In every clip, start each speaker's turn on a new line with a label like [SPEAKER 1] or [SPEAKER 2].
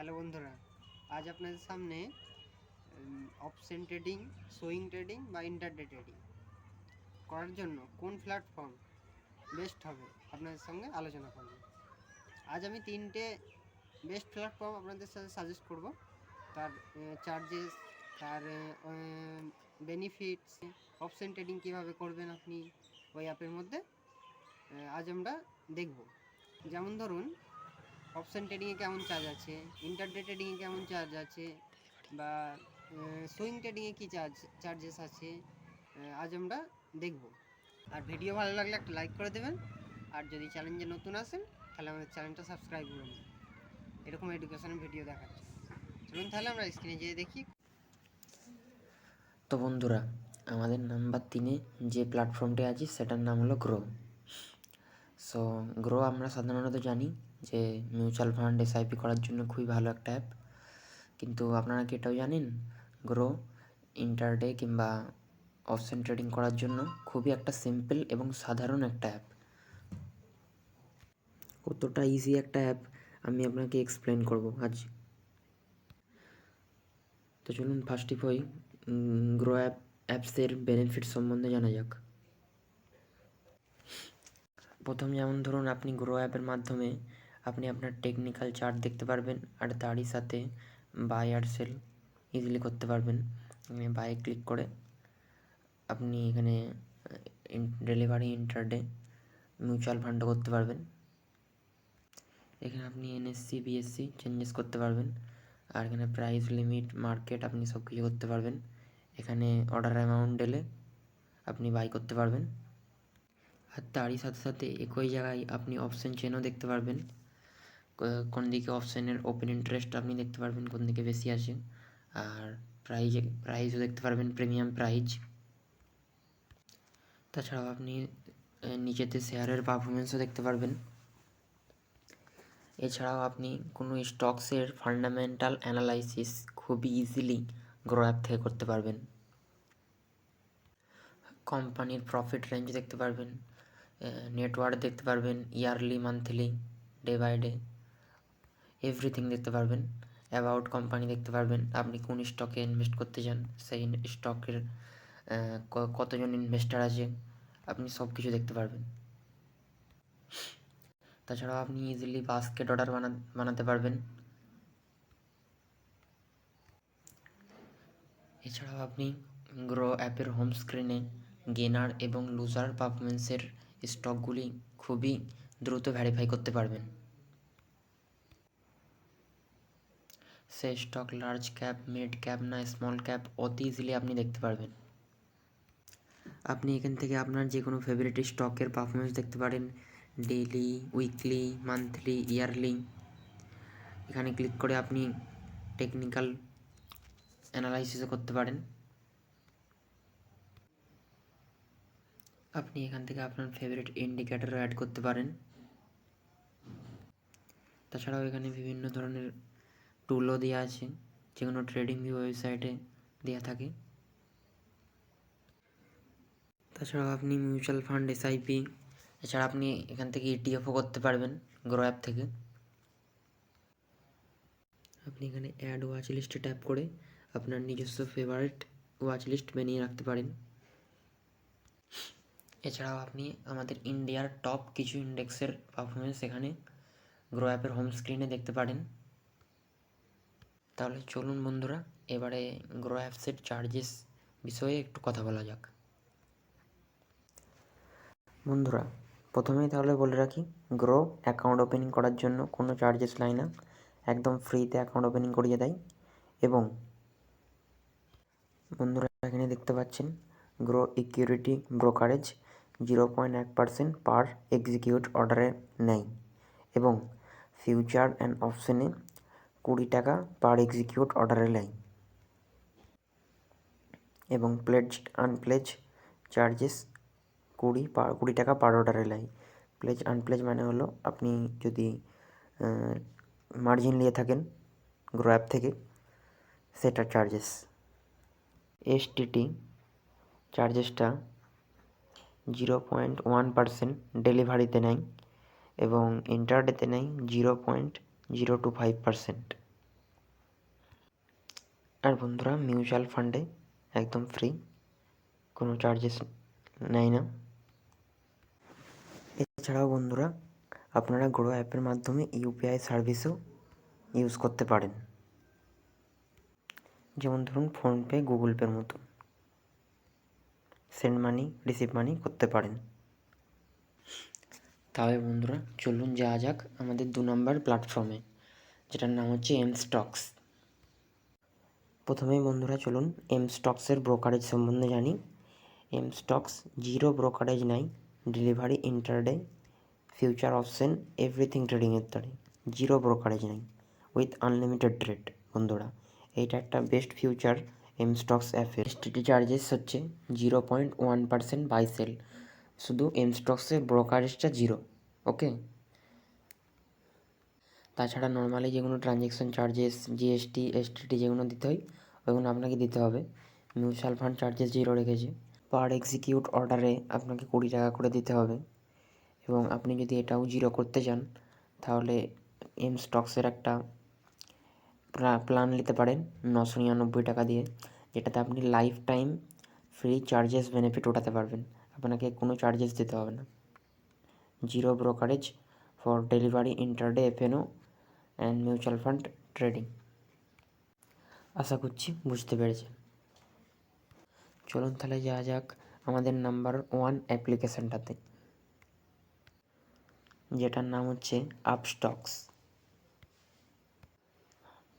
[SPEAKER 1] Hello বন্ধুরা, আজ আপনাদের সামনে অপশন ট্রেডিং, সুইং ট্রেডিং বা ইন্টারডে ট্রেডিং করার জন্য কোন প্ল্যাটফর্ম বেস্ট হবে আপনাদের সঙ্গে আলোচনা করব। আজ আমি তিনটে বেস্ট প্ল্যাটফর্ম আপনাদের সাথে সাজেস্ট করব। তার চার্জেস, তার বেনিফিটস, অপশন ট্রেডিং কীভাবে করবেন আপনি ওই অ্যাপের মধ্যে আজ আমরা দেখব। যেমন ধরুন, অপশন ট্রেডিংয়ে কেমন চার্জ আছে, ইন্টারডে ট্রেডিংয়ে কেমন চার্জ আছে, বা সুইং ট্রেডিংয়ে কী চার্জেস আছে, আজ আমরা দেখব। আর ভিডিও ভালো লাগলে একটা লাইক করে দেবেন, আর যদি চ্যানেলে নতুন আসেন তাহলে আমাদের চ্যানেলটা সাবস্ক্রাইব করে নেবেন এরকম এডুকেশনের ভিডিও দেখার জন্য। চলুন তাহলে আমরা স্ক্রিনে যেয়ে দেখি।
[SPEAKER 2] তো বন্ধুরা, আমাদের নাম্বার 3-এ যে প্ল্যাটফর্মটি আছে সেটার নাম হলো গ্রো। সো গ্রো আমরা সাধারণত জানি যে মিউচুয়াল ফান্ড এসআইপি করার জন্য খুবই ভালো একটা অ্যাপ। কিন্তু আপনারা কি এটাও জানেন গ্রো ইন্টারডে কিংবা অপশন ট্রেডিং করার জন্য খুবই একটা সিম্পল এবং সাধারণ একটা অ্যাপ। কতটা ইজি একটা অ্যাপ আমি আপনাকে এক্সপ্লেন করব আজ। তো চলুন ফার্স্ট অফ অল গ্রো অ্যাপসের বেনিফিট সম্বন্ধে জানা যাক। প্রথম যেমন ধরুন, আপনি গ্রো অ্যাপের মাধ্যমে আপনি আপনার টেকনিক্যাল চার্ট দেখতে পারবেন, আর তারই সাথে বাই আর সেল ইজিলি করতে পারবেন। বায়ে ক্লিক করে আপনি এখানে ডেলিভারি, ইন্টারডে, মিউচুয়াল ফান্ডও করতে পারবেন। এখানে আপনি এনএসসি, বিএসসি চেঞ্জেস করতে পারবেন, আর এখানে প্রাইস, লিমিট, মার্কেট আপনি সব কিছু করতে পারবেন। এখানে অর্ডার অ্যামাউন্ট এলে আপনি বাই করতে পারবেন, আর তারই সাথে সাথে একই জায়গায় আপনি অপশন চেনও দেখতে পারবেন। কোন দিকে অপশানের ওপেন ইন্টারেস্ট আপনি দেখতে পারবেন কোন দিকে বেশি আছে, আর প্রাইজও দেখতে পারবেন, প্রিমিয়াম প্রাইজ। তাছাড়াও আপনি নিচেতে শেয়ারের পারফরমেন্সও দেখতে পারবেন। এছাড়াও আপনি কোনো স্টকসের ফান্ডামেন্টাল অ্যানালাইসিস খুবই ইজিলি গ্রো অ্যাপ থেকে করতে পারবেন। কোম্পানির প্রফিট রেঞ্জ দেখতে পারবেন, নেটওয়ার্ক দেখতে পারবেন, yearly, monthly, day by day everything দেখতে পারবেন। অ্যাবাউট কোম্পানি দেখতে পারবেন, আপনি কোন স্টকে ইনভেস্ট করতে চান, সেই স্টকের কতজন ইনভেস্টার আছে, আপনি সব কিছু দেখতে পারবেন। তাছাড়াও আপনি ইজিলি বাস্কেট অর্ডার বানাতে পারবেন। এছাড়াও আপনি গ্রো অ্যাপের হোম স্ক্রিনে গেনার এবং লুজার পারফরমেন্সের স্টকগুলি খুবই দ্রুত ভেরিফাই করতে পারবেন। সে stock large cap, mid cap না স্মল ক্যাপ অতি ইজিলি আপনি দেখতে পারবেন। আপনি এখান থেকে আপনার যে কোনো ফেভারিট স্টকের পারফরমেন্স দেখতে পারেন, ডেইলি, উইকলি, মান্থলি, ইয়ারলি। এখানে ক্লিক করে আপনি টেকনিক্যাল অ্যানালাইসিসও করতে পারেন। আপনি এখান থেকে আপনার ফেভারিট ইন্ডিকেটরও অ্যাড করতে পারেন। তাছাড়াও এখানে বিভিন্ন ধরনের টুলও দেওয়া আছে, যেগুলো ট্রেডিং ভিউ ওয়েবসাইটে দেওয়া থাকে। তাছাড়াও আপনি মিউচুয়াল ফান্ড, এসআইপি, এছাড়া আপনি এখান থেকে ইটিএফও করতে পারবেন গ্রো অ্যাপ থেকে। আপনি এখানে অ্যাড ওয়াচ লিস্টে ট্যাপ করে আপনার নিজস্ব ফেভারিট ওয়াচ লিস্ট বানিয়ে রাখতে পারেন। এছাড়াও আপনি আমাদের ইন্ডিয়ার টপ কিছু ইন্ডেক্সের পারফরমেন্স এখানে গ্রো অ্যাপের হোম স্ক্রিনে দেখতে পারেন। তাহলে চলুন বন্ধুরা, এবারে গ্রো অ্যাপসের চার্জেস বিষয়ে একটু কথা বলা যাক। বন্ধুরা, প্রথমেই তাহলে বলে রাখি, গ্রো অ্যাকাউন্ট ওপেনিং করার জন্য কোনো চার্জেস লাগে না, একদম ফ্রিতে অ্যাকাউন্ট ওপেনিং করিয়ে দেয়। এবং বন্ধুরা এখানে দেখতে পাচ্ছেন গ্রো ইকুইটি ব্রোকারেজ 0.1% পার এক্সিকিউট অর্ডারে নেয়, এবং ফিউচার অ্যান্ড অপশনে 20 টাকা পার এক্সিকিউট অর্ডারে নেয়, এবং প্লেজ আনপ্লেজ চার্জেস 20 টাকা পার অর্ডারে নেয়। প্লেজ আনপ্লেজ মানে হলো আপনি যদি মার্জিন নিয়ে থাকেন গ্রো অ্যাপ থেকে, সেটার চার্জেস। এসটিটি চার্জেসটা 0.1% ডেলিভারিতে নেয়, এবং ইন্টারডেতে নেয় 0.025%। আর বন্ধুরা মিউচুয়াল ফান্ডে একদম ফ্রি, কোনো চার্জেস নেয় না। এছাড়াও বন্ধুরা আপনারা গ্রো অ্যাপের মাধ্যমে ইউপিআই সার্ভিসও ইউজ করতে পারেন, যেমন ধরুন ফোনপে, গুগল পের মতো সেন্ড মানি, রিসিভ মানি করতে পারেন। তাহলে বন্ধুরা চলুন যাওয়া যাক আমাদের 2 নম্বর প্ল্যাটফর্মে, যেটার নাম হচ্ছে এম স্টকস। প্রথমেই বন্ধুরা চলুন এম স্টকসের ব্রোকারেজ সম্বন্ধে জানি। এম স্টকস জিরো ব্রোকারেজ নাই, delivery, intraday, future, option, everything ট্রেডিংয়ের দ্বারে জিরো ব্রোকারেজ নাই উইথ আনলিমিটেড ট্রেড। বন্ধুরা এইটা একটা বেস্ট ফিউচার এম স্টকস অ্যাপের। এসটিটি চার্জেস হচ্ছে 0.1% বাই সেল, শুধু এম স্টকসের ব্রোকারেজটা জিরো। ওকে, তাছাড়া নর্মালি যেগুলো ট্রানজ্যাকশন চার্জেস, জিএসটি, এসটিটি যেগুলো দিতে হয় ওইগুলো আপনাকে দিতে হবে। মিউচুয়াল ফান্ড চার্জেস জিরো রেখেছে। পার এক্সিকিউট অর্ডারে আপনাকে 20 টাকা করে দিতে হবে। এবং আপনি যদি এটাও জিরো করতে চান তাহলে এম স্টকসের একটা প্ল্যান নিতে পারেন 999 টাকা দিয়ে, যেটাতে আপনি life time free charges benefit ওঠাতে পারবেন। আপনাকে কোনো চার্জেস দিতে হবে না। Zero brokerage for delivery, intraday, FNO and mutual fund trading. আশা করছি বুঝতে পেরেছেন। চলুন তাহলে যাওয়া যাক আমাদের নাম্বার 1 অ্যাপ্লিকেশানটাতে, যেটার নাম হচ্ছে আপস্টক্স।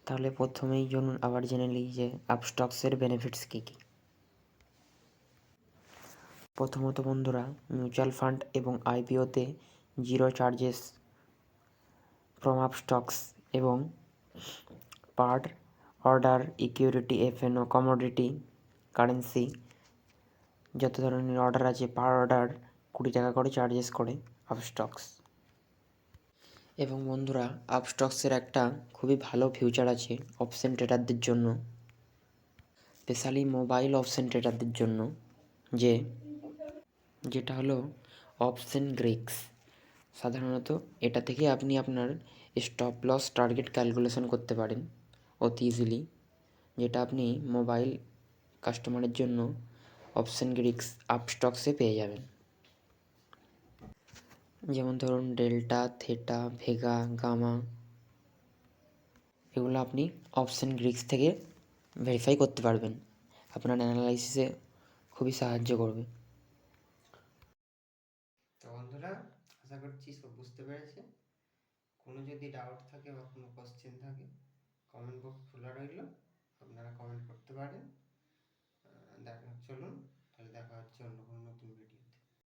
[SPEAKER 2] তাহলে প্রথমেই জন্য আবার জেনে নিই যে আপস্টক্সের বেনিফিটস কী কী। প্রথমত বন্ধুরা মিউচুয়াল ফান্ড এবং আইপিওতে জিরো চার্জেস ফ্রম আপস্টক্স, এবং per order, equity, FNO, commodity, currency, যত ধরনের অর্ডার আছে পার অর্ডার 20 টাকা করে চার্জেস করে আপস্টক্স। এবং বন্ধুরা আপস্টক্সের একটা খুবই ভালো ফিউচার আছে অপশন ট্রেডারদের জন্য, স্পেশালি মোবাইল অপশন ট্রেডারদের জন্য, যেটা হলো অপশন গ্রিক্স। সাধারণত এটা থেকে আপনি আপনার স্টপ লস টার্গেট ক্যালকুলেশন করতে পারেন অতি ইজিলি, যেটা আপনি মোবাইল কাস্টমারের জন্য অপশন গ্রিক্স আপস্টক্সে পেয়ে যাবেন। যেমন ধরুন ডেল্টা, থেটা, ভেগা, গামা, এগুলো আপনি অপশন গ্রিক্স থেকে ভেরিফাই করতে পারবেন। আপনার অ্যানালাইসিসে খুবই সাহায্য করবে। তো বন্ধুরা আশা করছি সব বুঝতে পেরেছে। কোনো যদি ডাউট থাকে বা কোনো কোশ্চেন থাকে কমেন্ট বক্স খোলা রইল, আপনারা কমেন্ট করতে পারেন। চলুন তাহলে দেখা হচ্ছে অন্য কোনো নতুন ভিডিও।